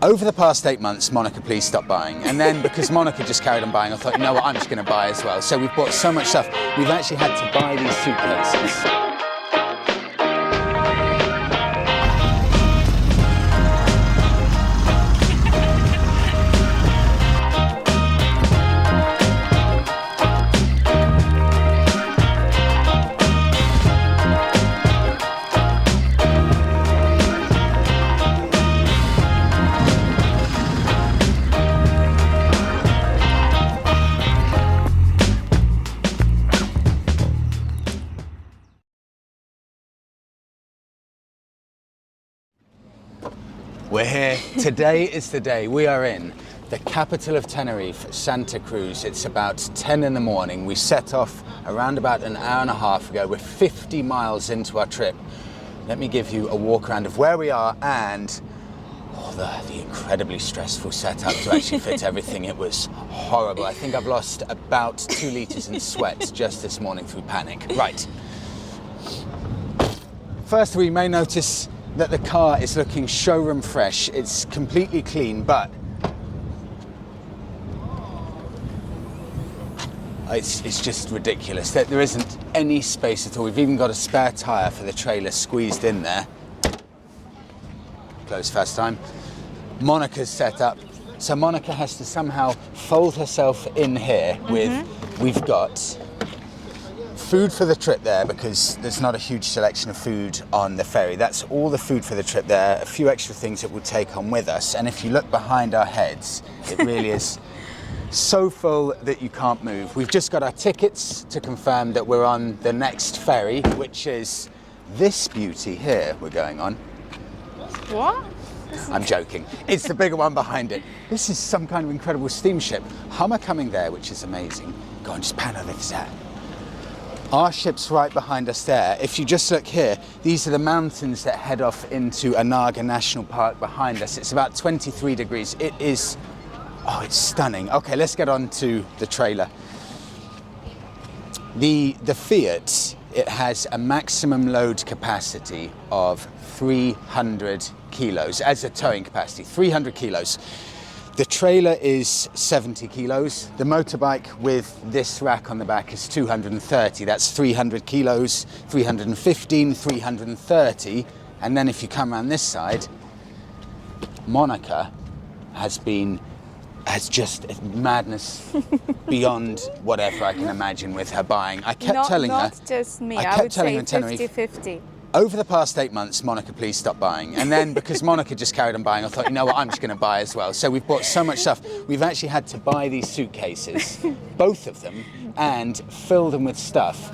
Over the past 8 months, Monica, please stop buying. And then because Monica just carried on buying, I thought, you know what, I'm just going to buy as well. So we've bought so much stuff. We've actually had to buy these suitcases. We're here. Today is the day. We are in the capital of Tenerife, Santa Cruz. It's about 10 in the morning. We set off around about an hour and a half ago. We're 50 miles into our trip. Let me give you a walk around of where we are and the incredibly stressful setup to actually fit everything. It was horrible. I think I've lost about 2 litres in sweat just this morning through panic. Right. First, we may notice that the car is looking showroom fresh. It's completely clean, but it's just ridiculous that there isn't any space at all. We've even got a spare tyre for the trailer squeezed in there. Close first time. Monica's set up. So Monica has to somehow fold herself in here with, we've got food for the trip there because there's not a huge selection of food on the ferry. That's all the food for the trip there. A few extra things that we'll take on with us. And if you look behind our heads, it really is so full that you can't move. We've just got our tickets to confirm that we're on the next ferry, which is this beauty here we're going on. What? I'm joking. It's the bigger one behind it. This is some kind of incredible steamship. Hummer coming there, which is amazing. Go on, just pan over to that. Our ship's right behind us there. If you just look here, these are the mountains that head off into Anaga National Park behind us. It's about 23 degrees. It is, oh, it's stunning. Okay, let's get on to the trailer. The Fiat, it has a maximum load capacity of 300 kilos as a towing capacity, 300 kilos. The trailer is 70 kilos. The motorbike with this rack on the back is 230. That's 300 kilos, 315, 330. And then if you come around this side, Monica has just madness beyond whatever I can imagine with her buying. I kept telling her. Not just me. I would say 50-50. Over the past 8 months, Monica, please stop buying. And then because Monica just carried on buying, I thought, you know what, I'm just going to buy as well. So we've bought so much stuff. We've actually had to buy these suitcases, both of them, and fill them with stuff.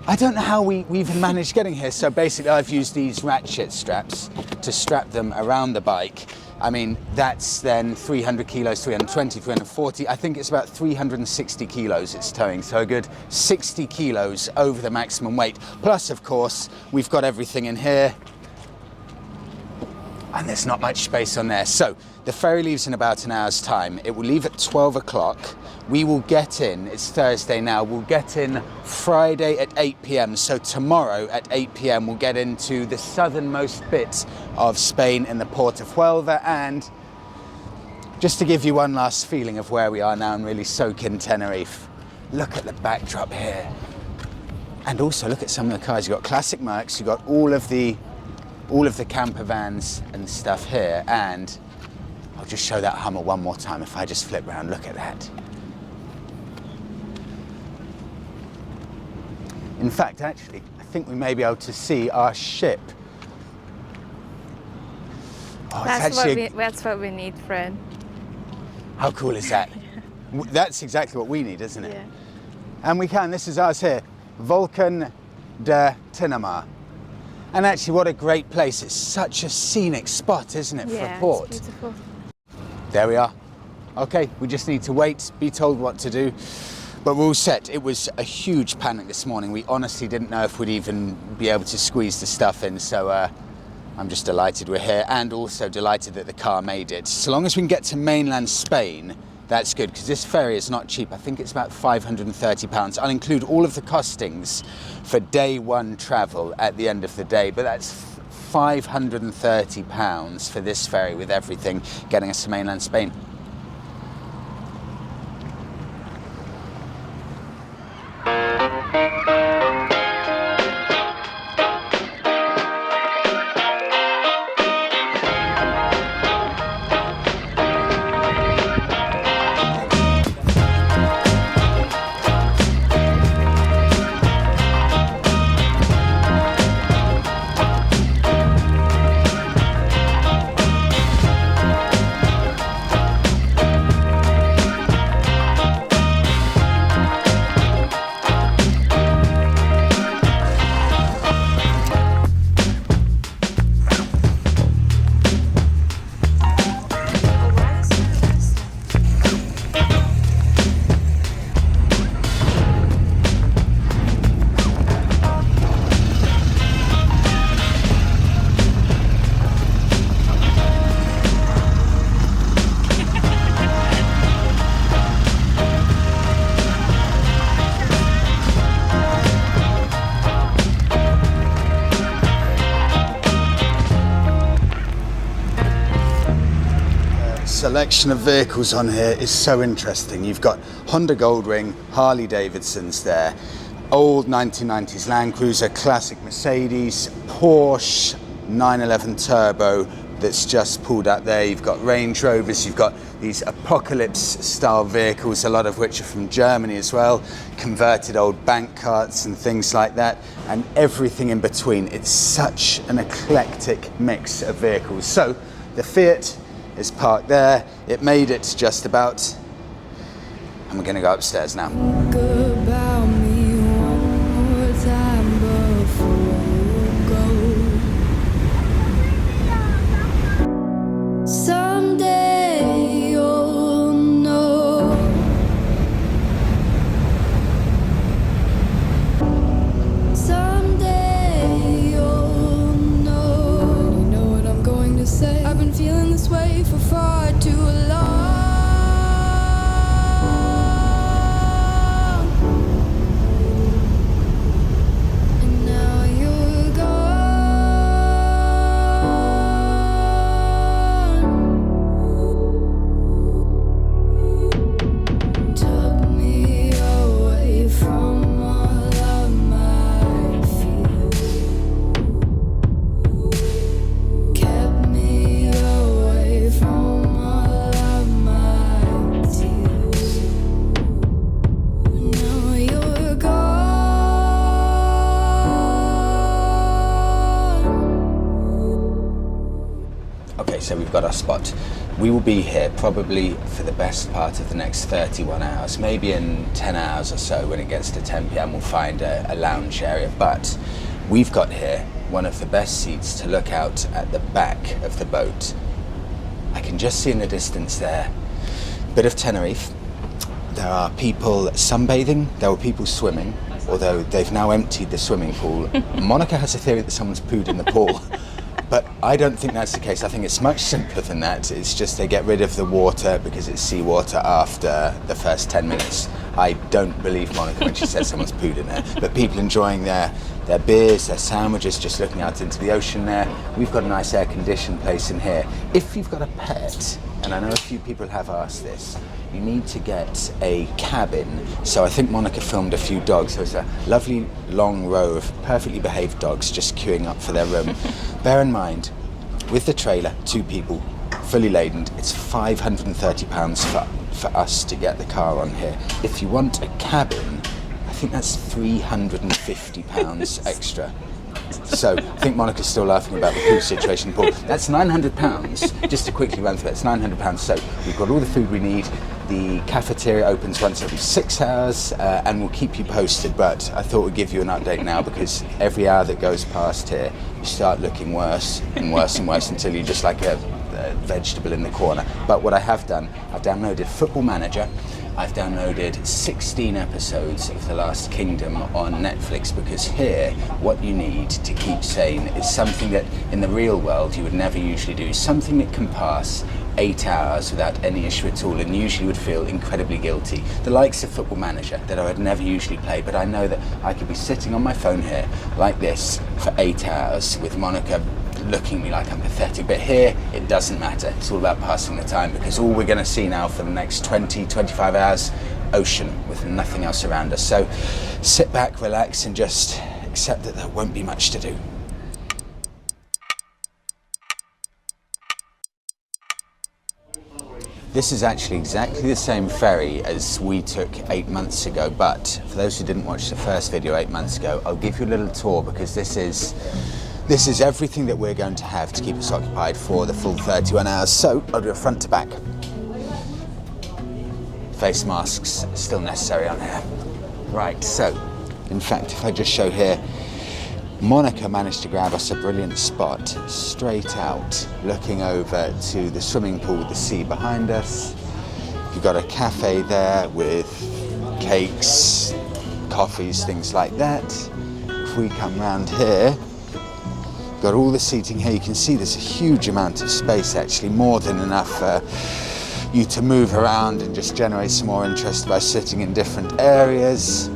I don't know how we've managed getting here. So basically, I've used these ratchet straps to strap them around the bike. I mean, that's then 300 kilos, 320, 340. I think it's about 360 kilos it's towing. So a good 60 kilos over the maximum weight. Plus, of course, we've got everything in here. And there's not much space on there. So the ferry leaves in about an hour's time. It will leave at 12 o'clock. We will get in, it's Thursday now, we'll get in Friday at 8 p.m. So tomorrow at 8 p.m. we'll get into the southernmost bit of Spain in the port of Huelva. And just to give you one last feeling of where we are now and really soak in Tenerife, look at the backdrop here. And also look at some of the cars. You've got classic Mercs, you've got all of the camper vans and stuff here. And I'll just show that Hummer one more time. If I just flip around, look at that. In fact, actually, I think we may be able to see our ship. Oh, That's what we need, Fred. How cool is that? That's exactly what we need, isn't it? Yeah. And we can, this is ours here, Volcan de Tenerife. And actually, what a great place. It's such a scenic spot, isn't it, for a port? It's beautiful. There we are. Okay, we just need to wait, be told what to do. But we're all set. It was a huge panic this morning. We honestly didn't know if we'd even be able to squeeze the stuff in. So I'm just delighted we're here and also delighted that the car made it. So long as we can get to mainland Spain, that's good, because this ferry is not cheap. I think it's about £530. I'll include all of the costings for day one travel at the end of the day, but that's £530 for this ferry with everything, getting us to mainland Spain. Selection of vehicles on here is so interesting. You've got Honda Goldwing, Harley Davidsons there, old 1990s Land Cruiser, classic Mercedes, Porsche 911 Turbo that's just pulled out there. You've got Range Rovers, you've got these apocalypse style vehicles, a lot of which are from Germany as well, converted old bank carts and things like that, and everything in between. It's such an eclectic mix of vehicles. So the Fiat is parked there. It made it just about, and we're going to go upstairs now. Someday you'll know. Someday you'll know. You know what I'm going to say. I've been feeling this way for far too long. And now you're gone. Took me away from all of my fears. Kept me away from all of my tears. Now you're gone. Okay, so we've got our spot. We will be here probably for the best part of the next 31 hours. Maybe in 10 hours or so, when it gets to 10 p.m, we'll find a lounge area. But we've got here one of the best seats to look out at the back of the boat. I can just see in the distance there a bit of Tenerife. There are people sunbathing, there were people swimming, although they've now emptied the swimming pool. Monica has a theory that someone's pooed in the pool. But I don't think that's the case. I think it's much simpler than that. It's just they get rid of the water because it's seawater after the first 10 minutes. I don't believe Monica when she says someone's pooed in there. But people enjoying their beers, their sandwiches, just looking out into the ocean there. We've got a nice air-conditioned place in here. If you've got a pet, and I know a few people have asked this, you need to get a cabin. So I think Monica filmed a few dogs. There's a lovely long row of perfectly behaved dogs just queuing up for their room. Bear in mind, with the trailer, 2 people, fully laden, it's £530 for us to get the car on here. If you want a cabin, I think that's £350 extra. So I think Monica's still laughing about the poo situation, Paul. That's £900, just to quickly run through it, it's £900. So we've got all the food we need. The cafeteria opens once every 6 hours, and we'll keep you posted. But I thought we'd give you an update now, because every hour that goes past here, you start looking worse and worse and worse until you're just like a vegetable in the corner. But what I have done, I've downloaded Football Manager. I've downloaded 16 episodes of The Last Kingdom on Netflix, because here, what you need to keep sane is something that in the real world you would never usually do, something that can pass 8 hours without any issue at all, and usually would feel incredibly guilty. The likes of Football Manager that I would never usually play, but I know that I could be sitting on my phone here like this for 8 hours with Monica looking at me like I'm pathetic, but here it doesn't matter. It's all about passing the time, because all we're going to see now for the next 20-25 hours, ocean with nothing else around us. So sit back, relax, and just accept that there won't be much to do. This is actually exactly the same ferry as we took 8 months ago, but for those who didn't watch the first video 8 months ago, I'll give you a little tour, because this is everything that we're going to have to keep us occupied for the full 31 hours. So I'll do a front to back. Face masks still necessary on here. Right, so in fact, if I just show here, Monica managed to grab us a brilliant spot straight out, looking over to the swimming pool with the sea behind us. You've got a cafe there with cakes, coffees, things like that. If we come round here, got all the seating here. You can see there's a huge amount of space, actually, more than enough for you to move around and just generate some more interest by sitting in different areas.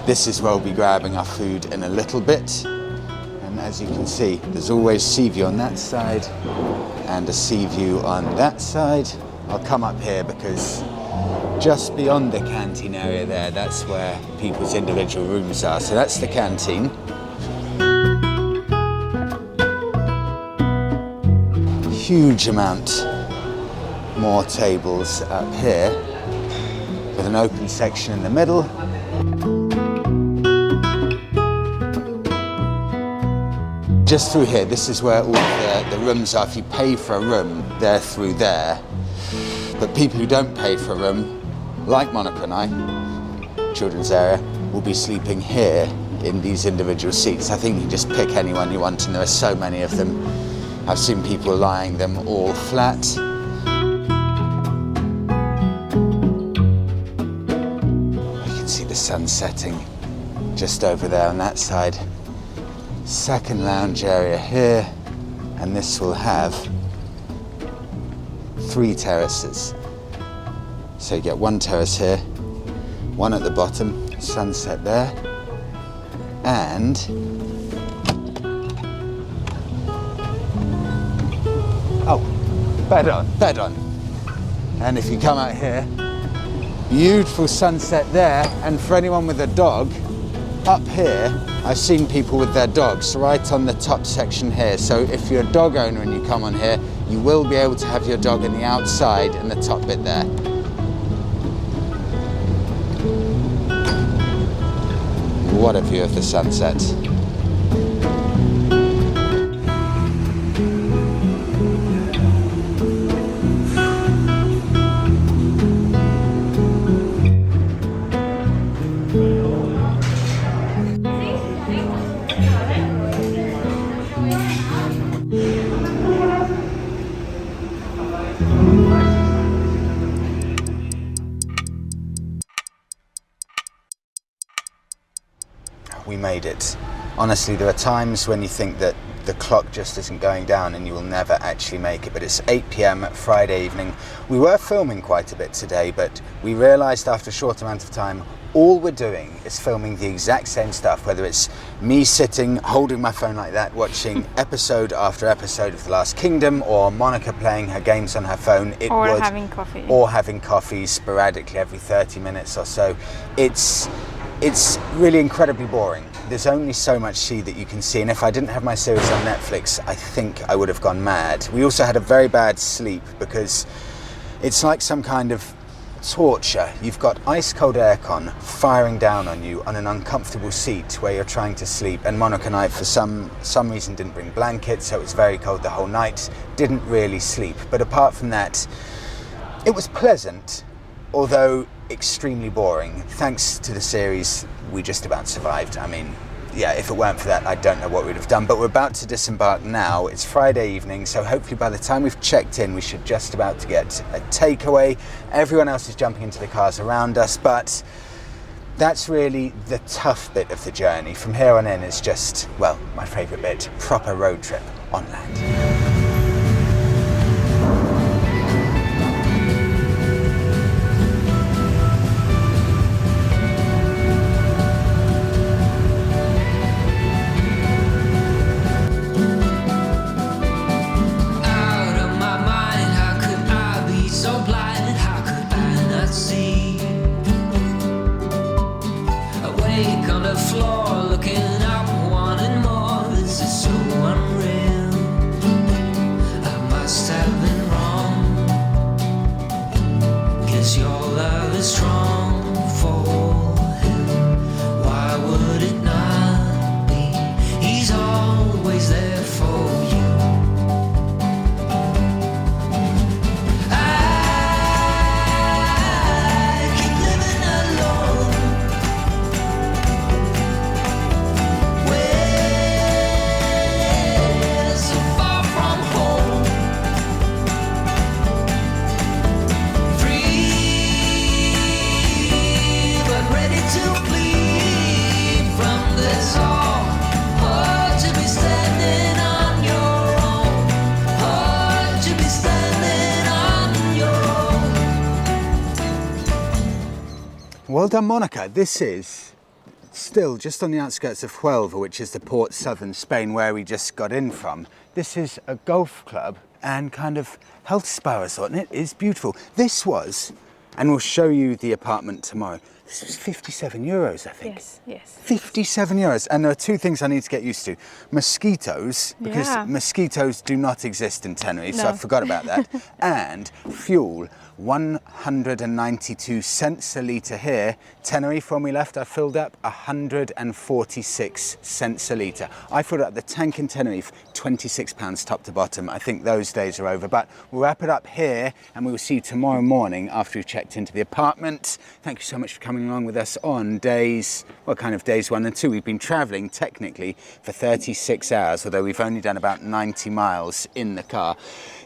This is where we'll be grabbing our food in a little bit. And as you can see, there's always sea view on that side and a sea view on that side. I'll come up here because just beyond the canteen area there, that's where people's individual rooms are. So that's the canteen. Huge amount more tables up here with an open section in the middle. Just through here, this is where all the rooms are. If you pay for a room, they're through there. But people who don't pay for a room, like Monica and I, children's area, will be sleeping here in these individual seats. I think you can just pick anyone you want, and there are so many of them. I've seen people lying them all flat. You can see the sun setting just over there on that side. Second lounge area here, and this will have 3 terraces. So you get 1 terrace here, 1 at the bottom, sunset there, and bed on. And if you come out here, beautiful sunset there, and for anyone with a dog, up here, I've seen people with their dogs right on the top section here. So if you're a dog owner and you come on here, you will be able to have your dog in the outside in the top bit there. What a view of the sunset. We made it. Honestly, there are times when you think that the clock just isn't going down and you will never actually make it, but it's 8 p.m. Friday evening. We were filming quite a bit today, but we realised after a short amount of time, all we're doing is filming the exact same stuff, whether it's me sitting, holding my phone like that, watching episode after episode of The Last Kingdom, or Monica playing her games on her phone. Having coffee. Or having coffee sporadically every 30 minutes or so. It's really incredibly boring. There's only so much sea that you can see, and if I didn't have my series on Netflix, I think I would have gone mad. We also had a very bad sleep because it's like some kind of torture. You've got ice cold aircon firing down on you on an uncomfortable seat where you're trying to sleep, and Monica and I, for some reason, didn't bring blankets, so it was very cold the whole night. Didn't really sleep, but apart from that, it was pleasant, although extremely boring. Thanks to the series, we just about survived. I mean, yeah, if it weren't for that, I don't know what we'd have done. But we're about to disembark now. It's Friday evening, so hopefully by the time we've checked in, we should just about to get a takeaway. Everyone else is jumping into the cars around us, but that's really the tough bit of the journey. From here on in, it's just, well, my favourite bit, proper road trip on land. love is strong for him. Why would it not be? He's always there for you. I keep living alone, way so far from home. Free, but ready to flee from this all. Hard to be standing on your own. Hard to be standing on your own. Well done, Monica. This is still just on the outskirts of Huelva, which is the port southern Spain where we just got in from. This is a golf club and kind of health spa resort, and it is beautiful. This was, and we'll show you the apartment tomorrow, this was 57 euros, I think. Yes, yes. 57 euros. And there are two things I need to get used to. Mosquitoes, because Yeah. mosquitoes do not exist in Tenerife, so No. I forgot about that. And fuel, 192 cents a litre here. Tenerife, when we left, I filled up 146 cents a litre. I filled up the tank in Tenerife, £26 top to bottom. I think those days are over, but we'll wrap it up here and we will see you tomorrow morning after we've checked into the apartment. Thank you so much for coming along with us on days 1 and 2. We've been travelling technically for 36 hours, although we've only done about 90 miles in the car.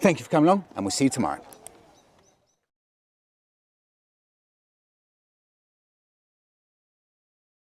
Thank you for coming along and we'll see you tomorrow.